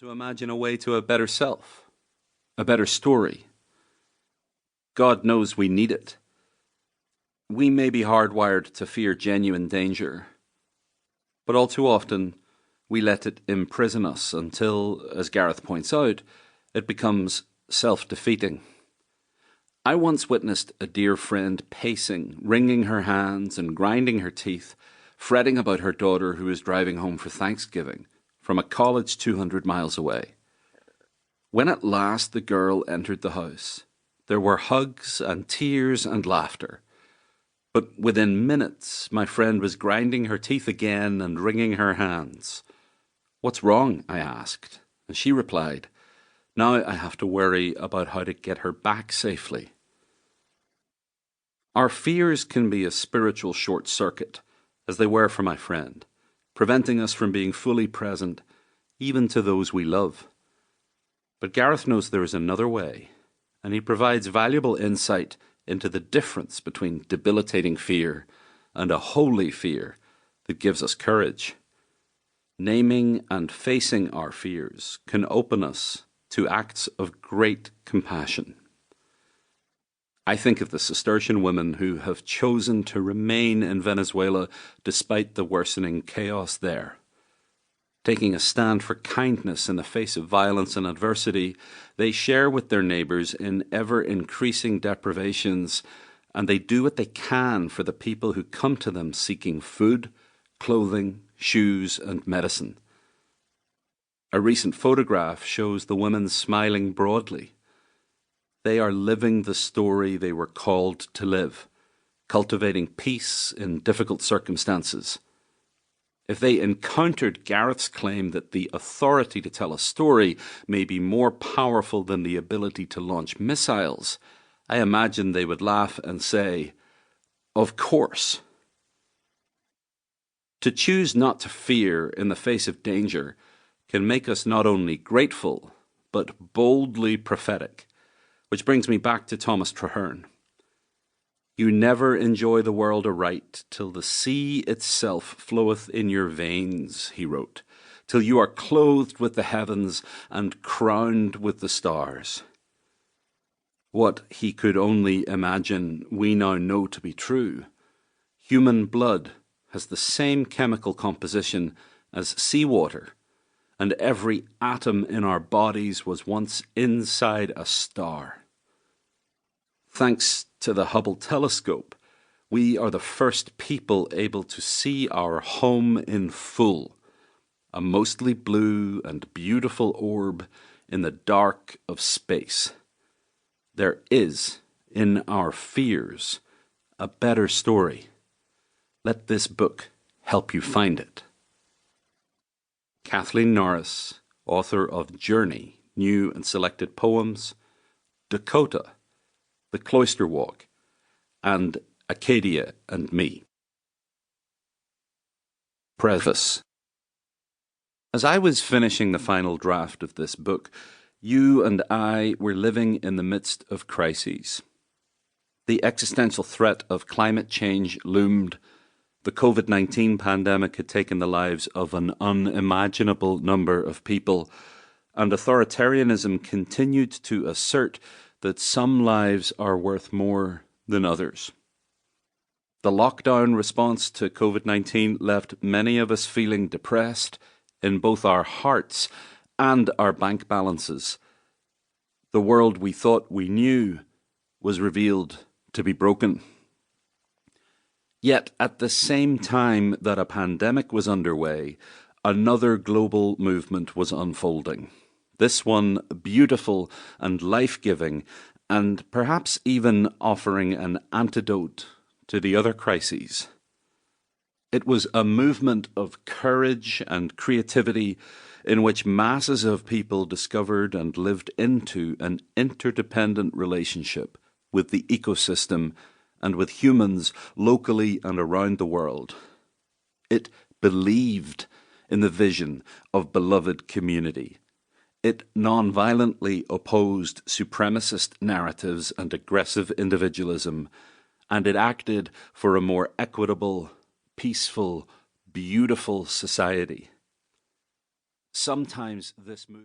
to imagine a way to a better self, a better story. God knows we need it. We may be hardwired to fear genuine danger, but all too often we let it imprison us until, as Gareth points out, it becomes self-defeating. I once witnessed a dear friend pacing, wringing her hands and grinding her teeth, fretting about her daughter who was driving home for Thanksgiving from a college 200 miles away. When at last the girl entered the house, there were hugs and tears and laughter. But within minutes, my friend was grinding her teeth again and wringing her hands. "What's wrong?" I asked, and she replied, "Now I have to worry about how to get her back safely." Our fears can be a spiritual short circuit, as they were for my friend, preventing us from being fully present, even to those we love. But Gareth knows there is another way, and he provides valuable insight into the difference between debilitating fear and a holy fear that gives us courage. Naming and facing our fears can open us to acts of great compassion. I think of the Cistercian women who have chosen to remain in Venezuela despite the worsening chaos there. Taking a stand for kindness in the face of violence and adversity, they share with their neighbours in ever-increasing deprivations, and they do what they can for the people who come to them seeking food, clothing, shoes, and medicine. A recent photograph shows the women smiling broadly. They are living the story they were called to live, cultivating peace in difficult circumstances. If they encountered Gareth's claim that the authority to tell a story may be more powerful than the ability to launch missiles, I imagine they would laugh and say, "Of course." To choose not to fear in the face of danger can make us not only grateful, but boldly prophetic, which brings me back to Thomas Traherne. "You never enjoy the world aright till the sea itself floweth in your veins," he wrote, "till you are clothed with the heavens and crowned with the stars." What he could only imagine we now know to be true. Human blood has the same chemical composition as seawater, and every atom in our bodies was once inside a star. Thanks to the Hubble telescope, we are the first people able to see our home in full, a mostly blue and beautiful orb in the dark of space. There is, in our fears, a better story. Let this book help you find it. Kathleen Norris, author of Journey, New and Selected Poems, Dakota, The Cloister Walk, and Acadia and Me. Preface. As I was finishing the final draft of this book, you and I were living in the midst of crises. The existential threat of climate change loomed. The COVID-19 pandemic had taken the lives of an unimaginable number of people, and authoritarianism continued to assert that some lives are worth more than others. The lockdown response to COVID-19 left many of us feeling depressed in both our hearts and our bank balances. The world we thought we knew was revealed to be broken. Yet at the same time that a pandemic was underway, another global movement was unfolding. This one beautiful and life-giving, and perhaps even offering an antidote to the other crises. It was a movement of courage and creativity in which masses of people discovered and lived into an interdependent relationship with the ecosystem and with humans locally and around the world. It believed in the vision of beloved community. It non-violently opposed supremacist narratives and aggressive individualism, and it acted for a more equitable, peaceful, beautiful society. Sometimes this movement